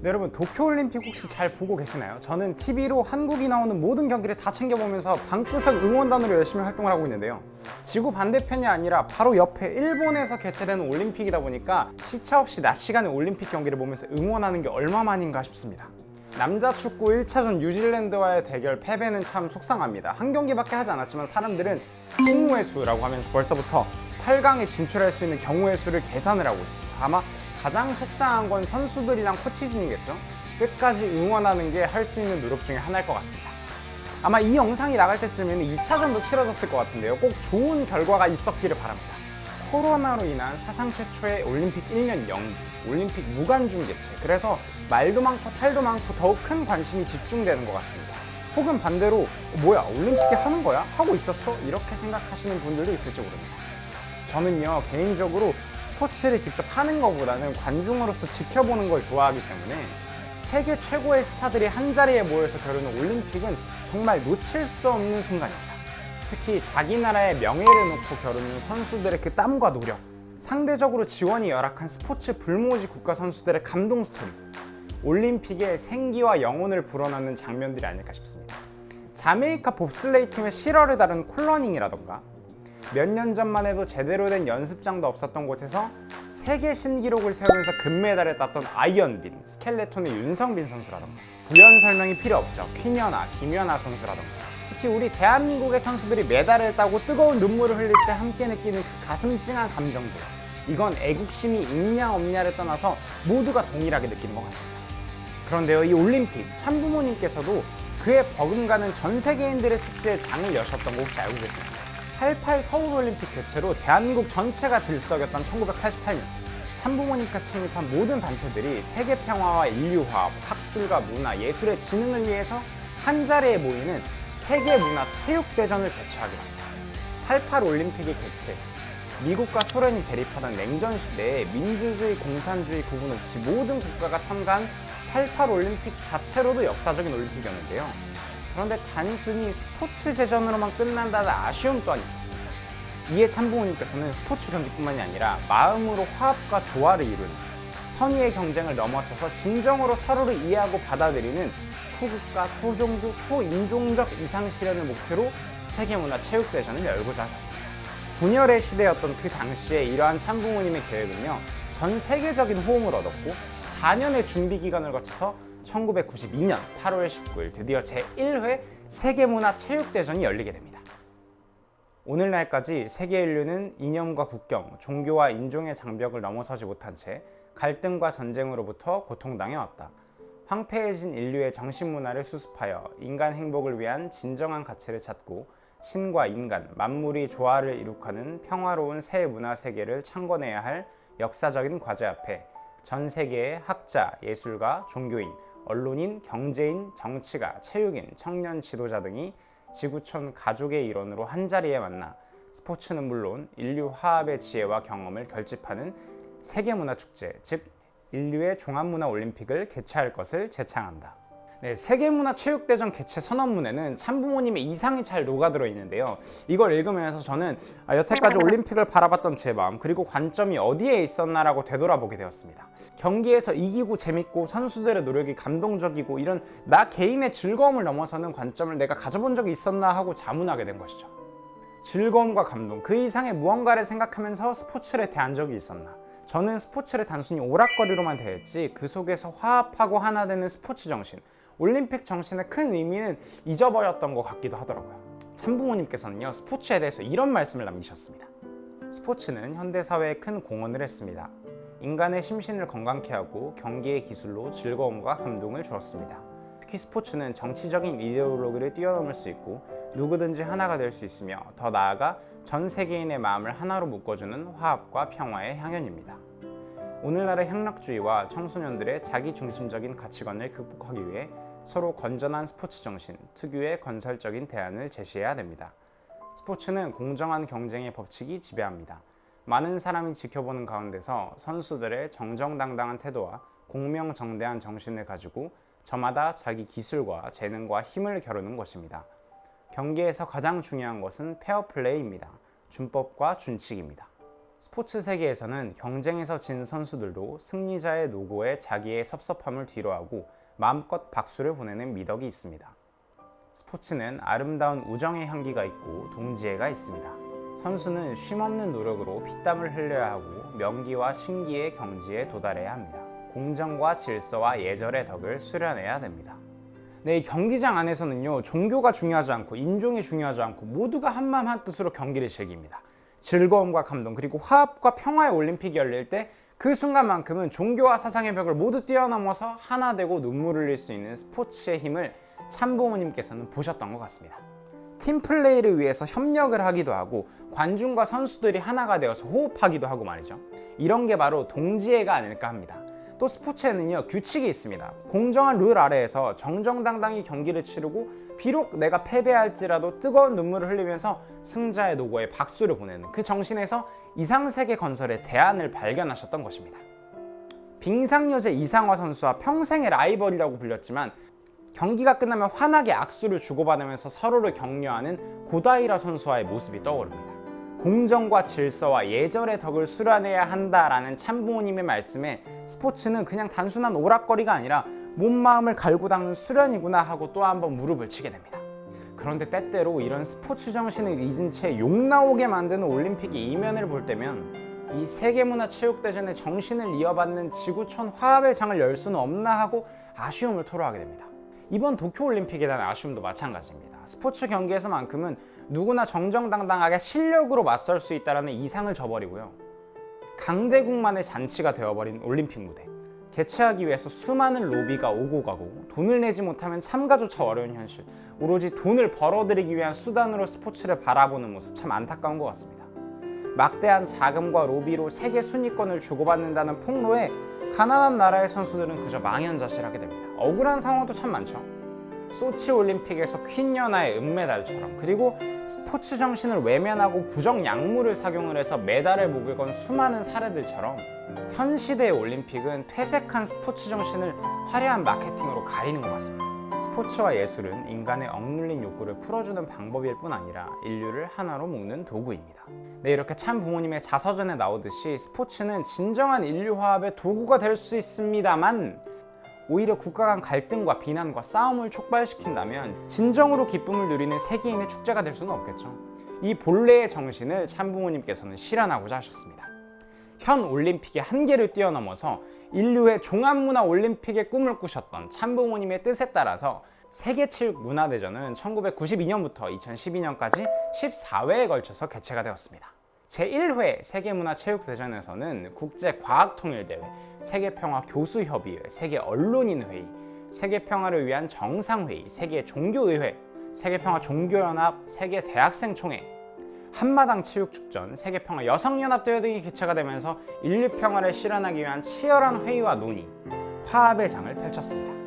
네, 여러분 도쿄올림픽 혹시 잘 보고 계시나요? 저는 TV로 한국이 나오는 모든 경기를 다 챙겨보면서 방구석 응원단으로 열심히 활동을 하고 있는데요. 지구 반대편이 아니라 바로 옆에 일본에서 개최되는 올림픽이다 보니까 시차 없이 낮 시간에 올림픽 경기를 보면서 응원하는 게 얼마만인가 싶습니다. 남자 축구 1차전 뉴질랜드와의 대결 패배는 참 속상합니다. 한 경기밖에 하지 않았지만 사람들은 경우의 수라고 하면서 벌써부터 8강에 진출할 수 있는 경우의 수를 계산을 하고 있습니다. 아마 가장 속상한 건 선수들이랑 코치진이겠죠? 끝까지 응원하는 게 할 수 있는 노력 중에 하나일 것 같습니다. 아마 이 영상이 나갈 때쯤에는 2차전도 치러졌을 것 같은데요. 꼭 좋은 결과가 있었기를 바랍니다. 코로나로 인한 사상 최초의 올림픽 1년 연기, 올림픽 무관중 개최. 그래서 말도 많고 탈도 많고 더욱 큰 관심이 집중되는 것 같습니다. 혹은 반대로 뭐야 올림픽이 하는 거야? 하고 있었어? 이렇게 생각하시는 분들도 있을지 모릅니다. 저는요 개인적으로 스포츠를 직접 하는 것보다는 관중으로서 지켜보는 걸 좋아하기 때문에 세계 최고의 스타들이 한자리에 모여서 겨루는 올림픽은 정말 놓칠 수 없는 순간입니다. 특히 자기 나라의 명예를 놓고 겨루는 선수들의 그 땀과 노력, 상대적으로 지원이 열악한 스포츠 불모지 국가 선수들의 감동 스토리, 올림픽의 생기와 영혼을 불어넣는 장면들이 아닐까 싶습니다. 자메이카 봅슬레이 팀의 실화를 다룬 쿨러닝이라던가 몇 년 전만 해도 제대로 된 연습장도 없었던 곳에서 세계 신기록을 세우면서 금메달을 땄던 아이언빈, 스켈레톤의 윤성빈 선수라던가 부연 설명이 필요 없죠. 퀴녀나 김연아 선수라던가 특히 우리 대한민국의 선수들이 메달을 따고 뜨거운 눈물을 흘릴 때 함께 느끼는 그 가슴 찡한 감정들, 이건 애국심이 있냐 없냐를 떠나서 모두가 동일하게 느끼는 것 같습니다. 그런데요, 이 올림픽 참부모님께서도 그에 버금가는 전 세계인들의 축제에 장을 여셨던 거 혹시 알고 계십니까? 88 서울올림픽 개최로 대한민국 전체가 들썩였던 1988년 참부모님께서 창립한 모든 단체들이 세계 평화와 인류화합, 학술과 문화, 예술의 진흥을 위해서 한자리에 모이는 세계문화체육대전을 개최하기로 합니다. 88 올림픽의 개최, 미국과 소련이 대립하던 냉전 시대에 민주주의, 공산주의 구분 없이 모든 국가가 참가한 88 올림픽 자체로도 역사적인 올림픽이었는데요. 그런데 단순히 스포츠 제전으로만 끝난다는 아쉬움 또한 있었습니다. 이에 참부모님께서는 스포츠 경기뿐만이 아니라 마음으로 화합과 조화를 이루는 선의의 경쟁을 넘어서서 진정으로 서로를 이해하고 받아들이는 초국가, 초종교, 초인종적 이상실현을 목표로 세계문화체육대전을 열고자 하셨습니다. 분열의 시대였던 그 당시에 이러한 참부모님의 계획은요, 전 세계적인 호응을 얻었고 4년의 준비 기간을 거쳐서 1992년 8월 19일 드디어 제1회 세계문화체육대전이 열리게 됩니다. 오늘날까지 세계 인류는 이념과 국경, 종교와 인종의 장벽을 넘어서지 못한 채 갈등과 전쟁으로부터 고통당해 왔다. 황폐해진 인류의 정신문화를 수습하여 인간 행복을 위한 진정한 가치를 찾고 신과 인간, 만물이 조화를 이룩하는 평화로운 새 문화 세계를 창건해야 할 역사적인 과제 앞에 전 세계의 학자, 예술가, 종교인, 언론인, 경제인, 정치가, 체육인, 청년 지도자 등이 지구촌 가족의 일원으로 한자리에 만나 스포츠는 물론 인류 화합의 지혜와 경험을 결집하는 세계문화축제, 즉 인류의 종합문화올림픽을 개최할 것을 제창한다. 네, 세계문화체육대전 개최 선언문에는 참부모님의 이상이 잘 녹아들어 있는데요. 이걸 읽으면서 저는 여태까지 올림픽을 바라봤던 제 마음, 그리고 관점이 어디에 있었나라고 되돌아보게 되었습니다. 경기에서 이기고 재밌고 선수들의 노력이 감동적이고 이런 나 개인의 즐거움을 넘어서는 관점을 내가 가져본 적이 있었나 하고 자문하게 된 것이죠. 즐거움과 감동, 그 이상의 무언가를 생각하면서 스포츠를 대한 적이 있었나? 저는 스포츠를 단순히 오락거리로만 대했지 그 속에서 화합하고 하나 되는 스포츠 정신, 올림픽 정신의 큰 의미는 잊어버렸던 것 같기도 하더라고요. 참부모님께서는요, 스포츠에 대해서 이런 말씀을 남기셨습니다. 스포츠는 현대사회에 큰 공헌을 했습니다. 인간의 심신을 건강케 하고 경기의 기술로 즐거움과 감동을 주었습니다. 특히 스포츠는 정치적인 이데올로기를 뛰어넘을 수 있고 누구든지 하나가 될 수 있으며 더 나아가 전 세계인의 마음을 하나로 묶어주는 화합과 평화의 향연입니다. 오늘날의 향락주의와 청소년들의 자기중심적인 가치관을 극복하기 위해 서로 건전한 스포츠 정신, 특유의 건설적인 대안을 제시해야 됩니다. 스포츠는 공정한 경쟁의 법칙이 지배합니다. 많은 사람이 지켜보는 가운데서 선수들의 정정당당한 태도와 공명정대한 정신을 가지고 저마다 자기 기술과 재능과 힘을 겨루는 것입니다. 경기에서 가장 중요한 것은 페어플레이입니다. 준법과 준칙입니다. 스포츠 세계에서는 경쟁에서 진 선수들도 승리자의 노고에 자기의 섭섭함을 뒤로하고 마음껏 박수를 보내는 미덕이 있습니다. 스포츠는 아름다운 우정의 향기가 있고 동지애가 있습니다. 선수는 쉼없는 노력으로 피땀을 흘려야 하고 명기와 신기의 경지에 도달해야 합니다. 공정과 질서와 예절의 덕을 수련해야 됩니다. 네, 이 경기장 안에서는요, 종교가 중요하지 않고 인종이 중요하지 않고 모두가 한마음 한뜻으로 경기를 즐깁니다. 즐거움과 감동 그리고 화합과 평화의 올림픽이 열릴 때 그 순간만큼은 종교와 사상의 벽을 모두 뛰어넘어서 하나 되고 눈물을 흘릴 수 있는 스포츠의 힘을 참부모님께서는 보셨던 것 같습니다. 팀플레이를 위해서 협력을 하기도 하고 관중과 선수들이 하나가 되어서 호흡하기도 하고 말이죠. 이런 게 바로 동지애가 아닐까 합니다. 또 스포츠에는요, 규칙이 있습니다. 공정한 룰 아래에서 정정당당히 경기를 치르고 비록 내가 패배할지라도 뜨거운 눈물을 흘리면서 승자의 노고에 박수를 보내는 그 정신에서 이상세계 건설의 대안을 발견하셨던 것입니다. 빙상여제 이상화 선수와 평생의 라이벌이라고 불렸지만 경기가 끝나면 환하게 악수를 주고받으면서 서로를 격려하는 고다이라 선수와의 모습이 떠오릅니다. 공정과 질서와 예절의 덕을 수련해야 한다라는 참부모님의 말씀에 스포츠는 그냥 단순한 오락거리가 아니라 몸 마음을 갈고 닦는 수련이구나 하고 또 한 번 무릎을 치게 됩니다. 그런데 때때로 이런 스포츠 정신을 잊은 채 욕 나오게 만드는 올림픽의 이면을 볼 때면 이 세계문화체육대전의 정신을 이어받는 지구촌 화합의 장을 열 수는 없나 하고 아쉬움을 토로하게 됩니다. 이번 도쿄올림픽에 대한 아쉬움도 마찬가지입니다. 스포츠 경기에서만큼은 누구나 정정당당하게 실력으로 맞설 수 있다는 이상을 저버리고요. 강대국만의 잔치가 되어버린 올림픽 무대. 개최하기 위해서 수많은 로비가 오고 가고 돈을 내지 못하면 참가조차 어려운 현실. 오로지 돈을 벌어들이기 위한 수단으로 스포츠를 바라보는 모습 참 안타까운 것 같습니다. 막대한 자금과 로비로 세계 순위권을 주고받는다는 폭로에 가난한 나라의 선수들은 그저 망연자실하게 됩니다. 억울한 상황도 참 많죠. 소치 올림픽에서 퀸 연하의 은메달처럼, 그리고 스포츠 정신을 외면하고 부정 약물을 착용을 해서 메달을 목에 건 수많은 사례들처럼 현 시대의 올림픽은 퇴색한 스포츠 정신을 화려한 마케팅으로 가리는 것 같습니다. 스포츠와 예술은 인간의 억눌린 욕구를 풀어주는 방법일 뿐 아니라 인류를 하나로 묶는 도구입니다. 네, 이렇게 참 부모님의 자서전에 나오듯이 스포츠는 진정한 인류 화합의 도구가 될 수 있습니다만 오히려 국가 간 갈등과 비난과 싸움을 촉발시킨다면 진정으로 기쁨을 누리는 세계인의 축제가 될 수는 없겠죠. 이 본래의 정신을 참부모님께서는 실현하고자 하셨습니다. 현 올림픽의 한계를 뛰어넘어서 인류의 종합문화 올림픽의 꿈을 꾸셨던 참부모님의 뜻에 따라서 세계체육문화대전은 1992년부터 2012년까지 14회에 걸쳐서 개최가 되었습니다. 제1회 세계문화체육대전에서는 국제과학통일대회, 세계평화교수협의회, 세계언론인회의, 세계평화를 위한 정상회의, 세계종교의회, 세계평화종교연합, 세계대학생총회, 한마당 체육축전, 세계평화 여성연합대회 등이 개최가 되면서 인류평화를 실현하기 위한 치열한 회의와 논의, 화합의 장을 펼쳤습니다.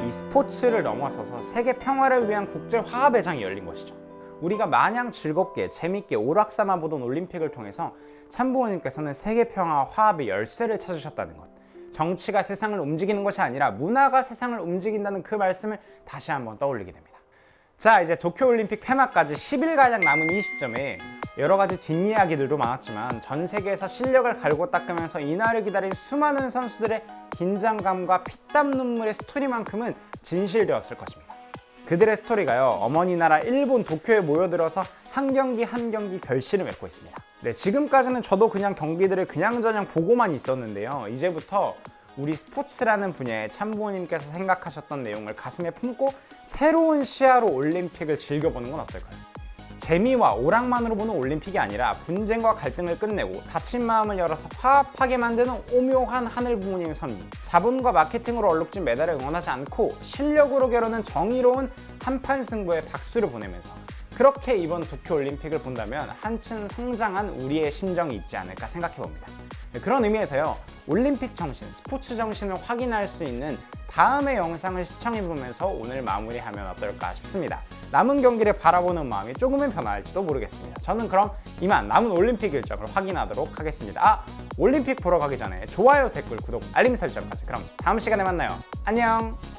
이 스포츠를 넘어서서 세계평화를 위한 국제화합의 장이 열린 것이죠. 우리가 마냥 즐겁게 재밌게 오락삼아 보던 올림픽을 통해서 참부모님께서는 세계평화와 화합의 열쇠를 찾으셨다는 것, 정치가 세상을 움직이는 것이 아니라 문화가 세상을 움직인다는 그 말씀을 다시 한번 떠올리게 됩니다. 자, 이제 도쿄올림픽 폐막까지 10일가량 남은 이 시점에 여러 가지 뒷이야기들도 많았지만 전 세계에서 실력을 갈고 닦으면서 이날을 기다린 수많은 선수들의 긴장감과 피땀 눈물의 스토리만큼은 진실되었을 것입니다. 그들의 스토리가요, 어머니 나라 일본 도쿄에 모여들어서 한 경기 한 경기 결실을 맺고 있습니다. 네, 지금까지는 저도 그냥 경기들을 그냥저냥 보고만 있었는데요. 이제부터 우리 스포츠라는 분야에 참부모님께서 생각하셨던 내용을 가슴에 품고 새로운 시야로 올림픽을 즐겨보는 건 어떨까요? 재미와 오락만으로 보는 올림픽이 아니라 분쟁과 갈등을 끝내고 다친 마음을 열어서 화합하게 만드는 오묘한 하늘 부모님의 섭리. 자본과 마케팅으로 얼룩진 메달을 응원하지 않고 실력으로 겨루는 정의로운 한판 승부에 박수를 보내면서 그렇게 이번 도쿄올림픽을 본다면 한층 성장한 우리의 심정이 있지 않을까 생각해봅니다. 그런 의미에서요, 올림픽 정신, 스포츠 정신을 확인할 수 있는 다음의 영상을 시청해보면서 오늘 마무리하면 어떨까 싶습니다. 남은 경기를 바라보는 마음이 조금은 변할지도 모르겠습니다. 저는 그럼 이만 남은 올림픽 일정을 확인하도록 하겠습니다. 올림픽 보러 가기 전에 좋아요, 댓글, 구독, 알림 설정까지. 그럼 다음 시간에 만나요. 안녕!